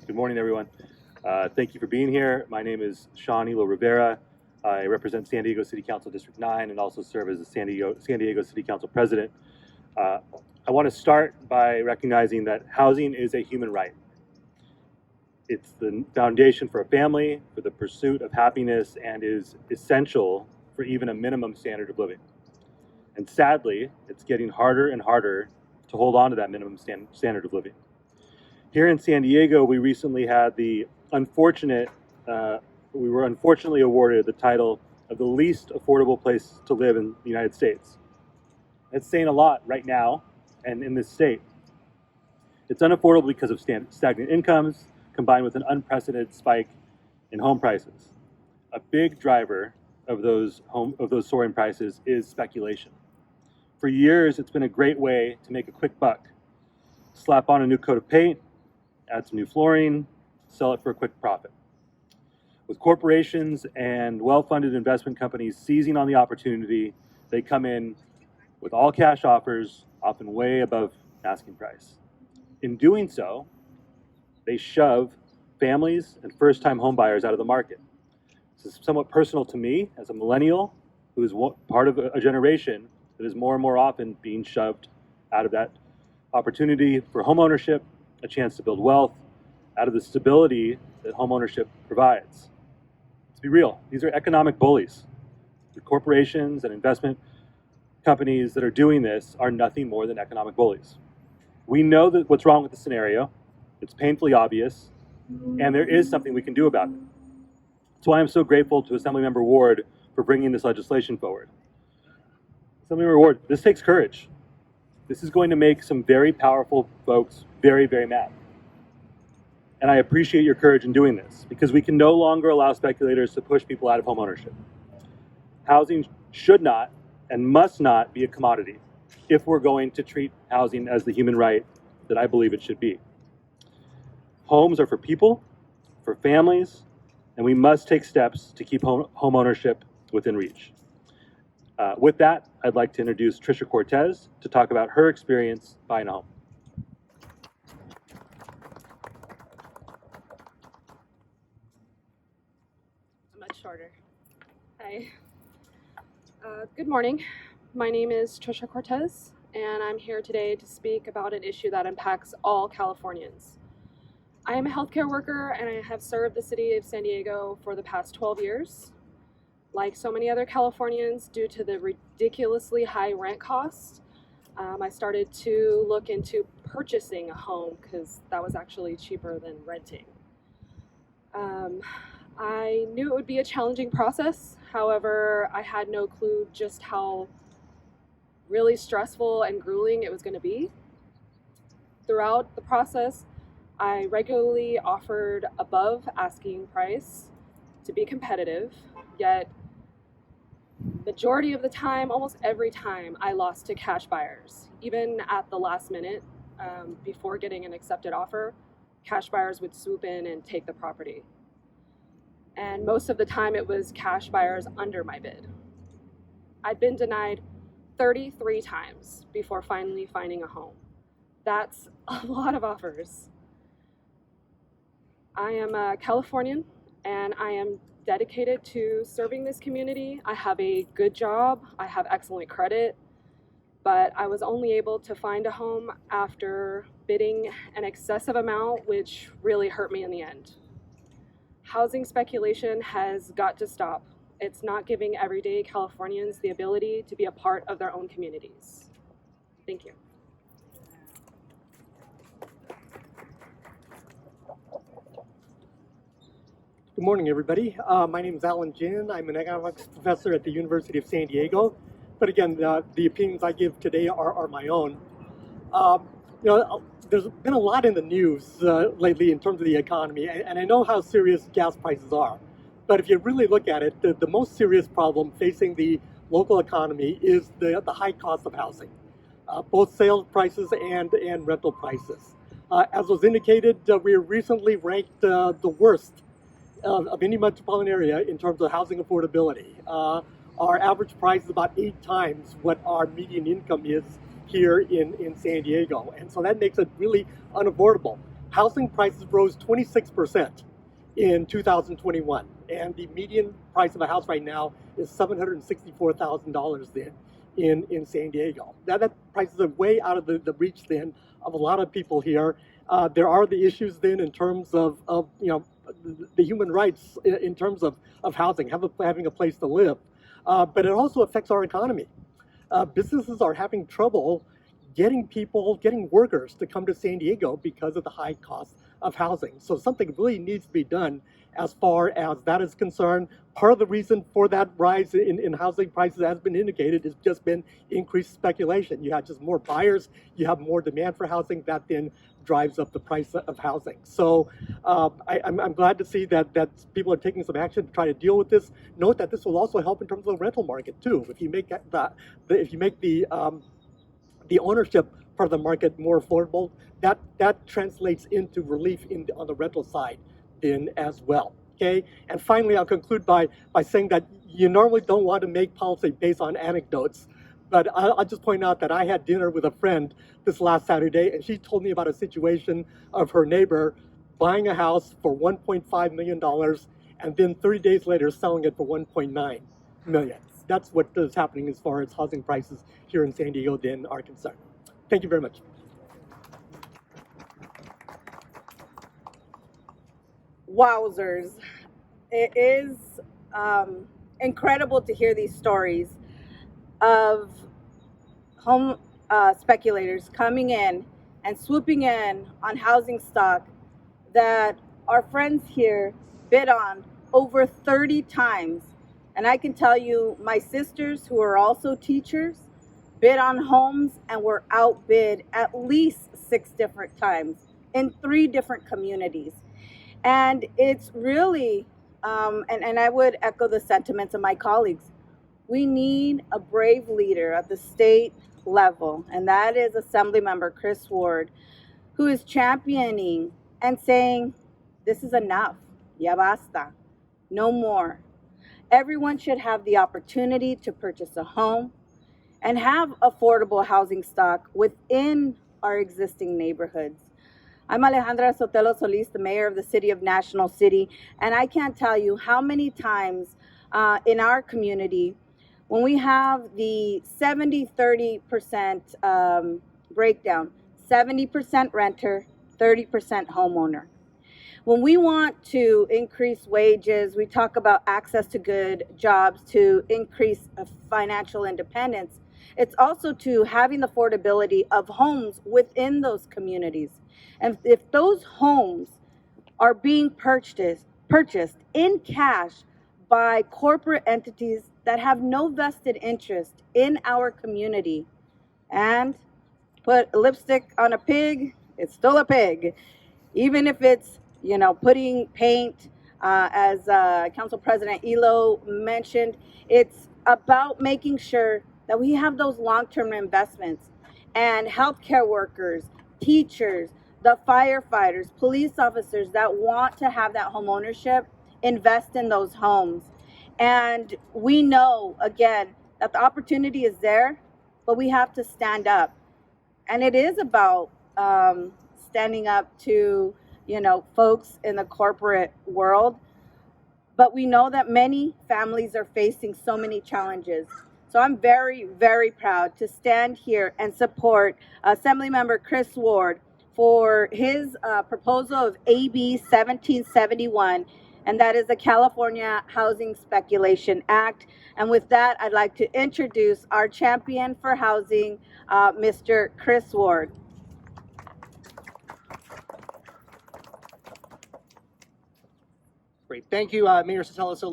Good morning, everyone. Thank you for being here. My name is Sean Elo Rivera. I represent San Diego City Council District 9 and also serve as the San Diego City Council President. I want to start by recognizing that housing is a human right. It's the foundation for a family, for the pursuit of happiness, and is essential for even a minimum standard of living. And sadly, it's getting harder and harder to hold on to that minimum standard of living. Here in San Diego, we recently had we were unfortunately awarded the title of the least affordable place to live in the United States. That's saying a lot right now and in this state. It's unaffordable because of stagnant incomes combined with an unprecedented spike in home prices. A big driver of those soaring prices is speculation. For years, it's been a great way to make a quick buck. Slap on a new coat of paint, add some new flooring, sell it for a quick profit. With corporations and well-funded investment companies seizing on the opportunity, they come in with all cash offers, often way above asking price. In doing so, they shove families and first-time homebuyers out of the market. This is somewhat personal to me as a millennial who is part of a generation that is more and more often being shoved out of that opportunity for homeownership, a chance to build wealth, out of the stability that homeownership provides. Let's be real, these are economic bullies. The corporations and investment companies that are doing this are nothing more than economic bullies. We know that what's wrong with the scenario, it's painfully obvious, and there is something we can do about it. That's why I'm so grateful to Assemblymember Ward for bringing this legislation forward. Assemblymember Ward, this takes courage. This is going to make some very powerful folks very, very mad. And I appreciate your courage in doing this because we can no longer allow speculators to push people out of homeownership. Housing should not and must not be a commodity if we're going to treat housing as the human right that I believe it should be. Homes are for people, for families, and we must take steps to keep homeownership within reach. With that, I'd like to introduce Trisha Cortez to talk about her experience buying a home. Much shorter. Hi. Good morning. My name is Trisha Cortez, and I'm here today to speak about an issue that impacts all Californians. I am a healthcare worker, and I have served the city of San Diego for the past 12 years. Like so many other Californians, due to the ridiculously high rent costs, I started to look into purchasing a home because that was actually cheaper than renting. I knew it would be a challenging process. However, I had no clue just how really stressful and grueling it was going to be. Throughout the process, I regularly offered above asking price to be competitive, yet majority of the time, almost every time, I lost to cash buyers. Even at the last minute, before getting an accepted offer, cash buyers would swoop in and take the property. And most of the time it was cash buyers under my bid. I'd been denied 33 times before finally finding a home. That's a lot of offers. I am a Californian and I am dedicated to serving this community. I have a good job, I have excellent credit, but I was only able to find a home after bidding an excessive amount, which really hurt me in the end. Housing speculation has got to stop. It's not giving everyday Californians the ability to be a part of their own communities. Thank you. Good morning, everybody. My name is Ginn. I'm an economics professor at the University of San Diego. But again, the opinions I give today are my own. There's been a lot in the news lately in terms of the economy, and I know how serious gas prices are. But if you really look at it, the most serious problem facing the local economy is the high cost of housing, both sales prices and rental prices. As was indicated, we were recently ranked the worst of any metropolitan area in terms of housing affordability. Our average price is about 8 times what our median income is here in San Diego. And so that makes it really unaffordable. housing prices rose 26% in 2021, and the median price of a house right now is $764,000 then in San Diego. That prices are way out of the reach then of a lot of people here. There are the issues then in terms of the human rights in terms of housing, having a place to live. But it also affects our economy. Businesses are having trouble getting workers to come to San Diego because of the high cost of housing. So something really needs to be done as far as that is concerned. Part of the reason for that rise in housing prices, has been indicated, has just been increased speculation. You have just more buyers, you have more demand for housing, that then drives up the price of housing. So I'm glad to see that people are taking some action to try to deal with this. Note that this will also help in terms of the rental market too. If you make the ownership part of the market more affordable, that translates into relief on the rental side then as well. Okay, and finally, I'll conclude by saying that you normally don't want to make policy based on anecdotes, but I'll just point out that I had dinner with a friend this last Saturday, and she told me about a situation of her neighbor buying a house for $1.5 million and then 30 days later selling it for $1.9 million. That's what is happening as far as housing prices here in San Diego then are concerned. Thank you very much. Wowzers. It is incredible to hear these stories of home speculators coming in and swooping in on housing stock that our friends here bid on over 30 times. And I can tell you, my sisters, who are also teachers, bid on homes and were outbid at least 6 different times in 3 different communities. And it's really, and I would echo the sentiments of my colleagues, we need a brave leader at the state level, and that is Assemblymember Chris Ward, who is championing and saying, this is enough, ya basta, no more. Everyone should have the opportunity to purchase a home and have affordable housing stock within our existing neighborhoods. I'm Alejandra Solis, the mayor of the city of National City, and I can't tell you how many times in our community, when we have the 70-30% breakdown, 70% renter, 30% homeowner. When we want to increase wages, we talk about access to good jobs to increase financial independence. It's also to having the affordability of homes within those communities. And if those homes are being purchased in cash by corporate entities that have no vested interest in our community, and put lipstick on a pig, it's still a pig. Even if it's, putting paint, as Council President Elo mentioned, it's about making sure that we have those long-term investments, and healthcare workers, teachers, the firefighters, police officers that want to have that home ownership invest in those homes. And we know, again, that the opportunity is there, but we have to stand up. And it is about standing up to, folks in the corporate world. But we know that many families are facing so many challenges. So I'm very, very proud to stand here and support Assemblymember Chris Ward for his proposal of AB 1771, and that is the California Housing Speculation Act. And with that, I'd like to introduce our champion for housing, Mr. Chris Ward. Great. Thank you, Mayor Solis.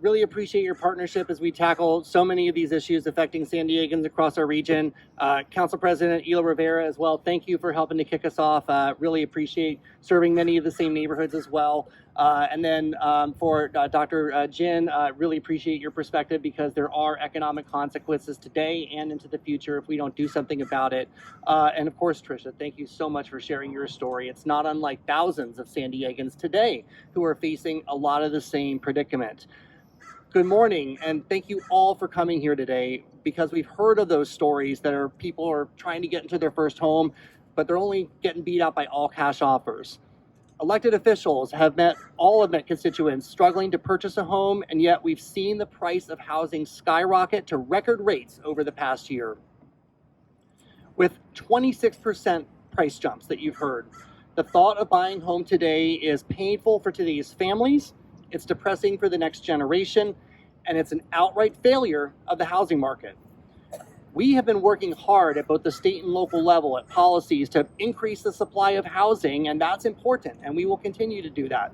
Really appreciate your partnership as we tackle so many of these issues affecting San Diegans across our region. Council President Elo Rivera as well, thank you for helping to kick us off. Really appreciate serving many of the same neighborhoods as well. And then for Dr. Ginn, really appreciate your perspective, because there are economic consequences today and into the future if we don't do something about it. And of course, Trisha, thank you so much for sharing your story. It's not unlike thousands of San Diegans today who are facing a lot of the same predicament. Good morning, and thank you all for coming here today, because we've heard of those stories that people are trying to get into their first home. but they're only getting beat out by all cash offers. Elected officials have met constituents struggling to purchase a home, and yet we've seen the price of housing skyrocket to record rates over the past year. With 26% price jumps that you've heard, the thought of buying a home today is painful for today's families, it's depressing for the next generation, and it's an outright failure of the housing market. We have been working hard at both the state and local level at policies to increase the supply of housing, and that's important, and we will continue to do that.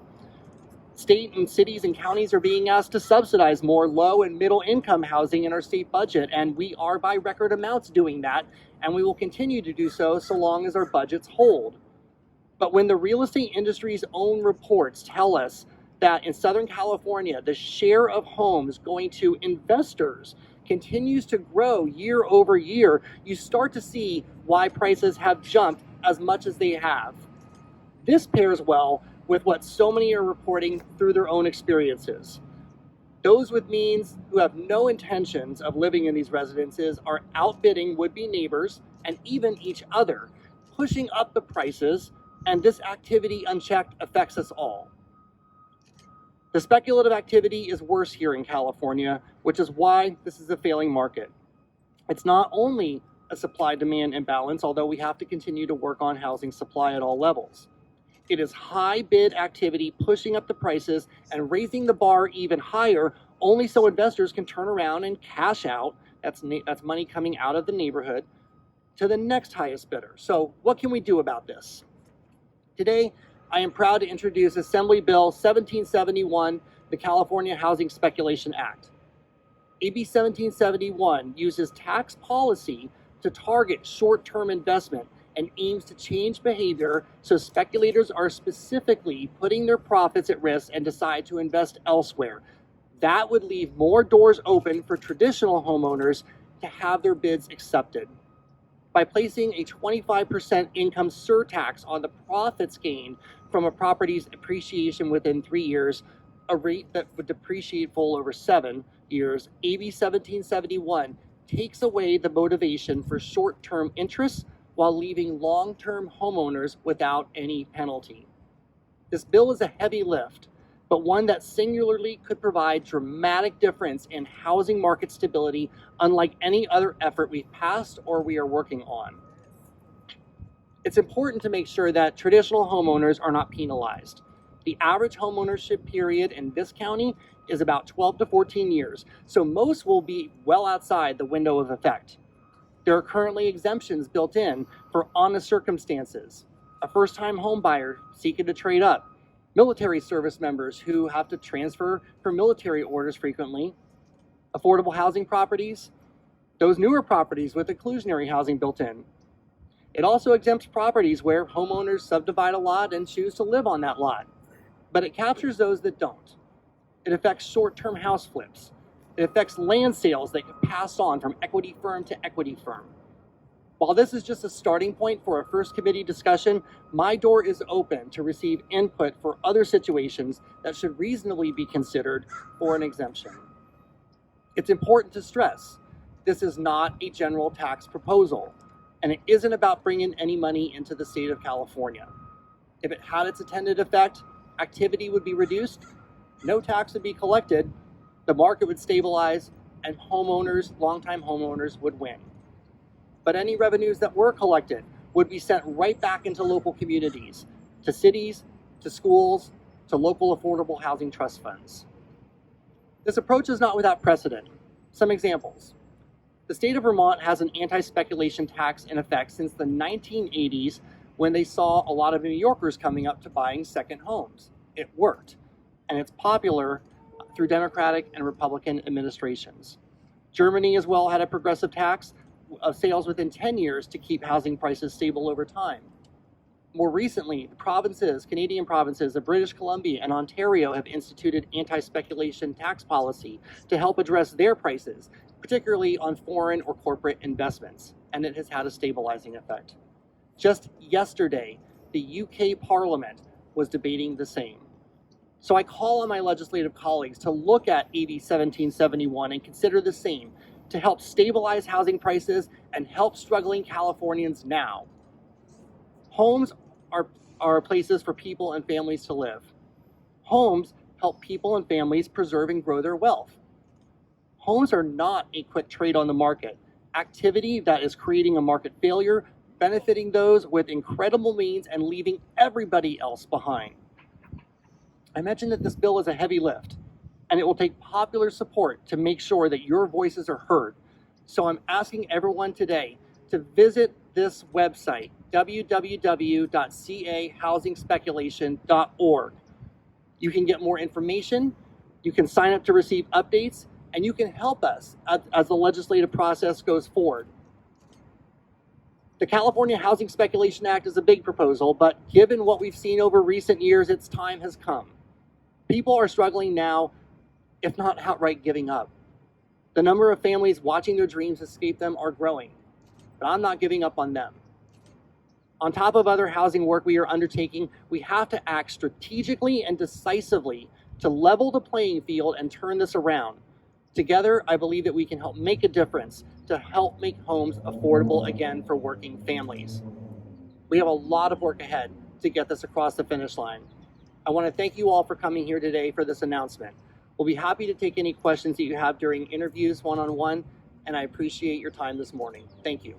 State and cities and counties are being asked to subsidize more low and middle income housing in our state budget, and we are by record amounts doing that, and we will continue to do so long as our budgets hold. But when the real estate industry's own reports tell us that in Southern California, the share of homes going to investors continues to grow year over year, you start to see why prices have jumped as much as they have. This pairs well with what so many are reporting through their own experiences. Those with means who have no intentions of living in these residences are outbidding would-be neighbors and even each other, pushing up the prices, and this activity unchecked affects us all. The speculative activity is worse here in California, which is why this is a failing market. It's not only a supply-demand imbalance, although we have to continue to work on housing supply at all levels. It is high bid activity pushing up the prices and raising the bar even higher, only so investors can turn around and cash out, that's money coming out of the neighborhood, to the next highest bidder. So what can we do about this? Today, I am proud to introduce Assembly Bill 1771, the California Housing Speculation Act. AB 1771 uses tax policy to target short-term investment and aims to change behavior so speculators are specifically putting their profits at risk and decide to invest elsewhere. That would leave more doors open for traditional homeowners to have their bids accepted. By placing a 25% income surtax on the profits gained from a property's appreciation within 3 years, a rate that would depreciate full over 7 years, AB 1771 takes away the motivation for short-term interests while leaving long-term homeowners without any penalty. This bill is a heavy lift, but one that singularly could provide dramatic difference in housing market stability unlike any other effort we've passed or we are working on. It's important to make sure that traditional homeowners are not penalized. The average homeownership period in this county is about 12 to 14 years, so most will be well outside the window of effect. There are currently exemptions built in for honest circumstances, a first-time home buyer seeking to trade up, military service members who have to transfer for military orders frequently, affordable housing properties, those newer properties with inclusionary housing built in. It also exempts properties where homeowners subdivide a lot and choose to live on that lot, but it captures those that don't. It affects short-term house flips. It affects land sales that get passed on from equity firm to equity firm. While this is just a starting point for a first committee discussion, my door is open to receive input for other situations that should reasonably be considered for an exemption. It's important to stress, this is not a general tax proposal, and it isn't about bringing any money into the state of California. If it had its intended effect, activity would be reduced, no tax would be collected, the market would stabilize, and homeowners, longtime homeowners, would win. But any revenues that were collected would be sent right back into local communities, to cities, to schools, to local affordable housing trust funds. This approach is not without precedent. Some examples. The state of Vermont has an anti-speculation tax in effect since the 1980s when they saw a lot of New Yorkers coming up to buying second homes. It worked, and it's popular through Democratic and Republican administrations. Germany as well had a progressive tax of sales within 10 years to keep housing prices stable over time. More recently, the provinces, Canadian provinces of British Columbia and Ontario have instituted anti-speculation tax policy to help address their prices, particularly on foreign or corporate investments, and it has had a stabilizing effect. Just yesterday, the UK Parliament was debating the same. So I call on my legislative colleagues to look at AB 1771 and consider the same to help stabilize housing prices and help struggling Californians now. Homes are places for people and families to live. Homes help people and families preserve and grow their wealth. Homes are not a quick trade on the market, activity that is creating a market failure, benefiting those with incredible means and leaving everybody else behind. I mentioned that this bill is a heavy lift, and it will take popular support to make sure that your voices are heard. So I'm asking everyone today to visit this website, www.cahousingspeculation.org. You can get more information, you can sign up to receive updates, and you can help us as the legislative process goes forward. The California Housing Speculation Act is a big proposal, but given what we've seen over recent years, its time has come. People are struggling now, if not outright giving up. The number of families watching their dreams escape them are growing, but I'm not giving up on them. On top of other housing work we are undertaking, we have to act strategically and decisively to level the playing field and turn this around. Together, I believe that we can help make a difference to help make homes affordable again for working families. We have a lot of work ahead to get this across the finish line. I want to thank you all for coming here today for this announcement. We'll be happy to take any questions that you have during interviews one-on-one, and I appreciate your time this morning. Thank you.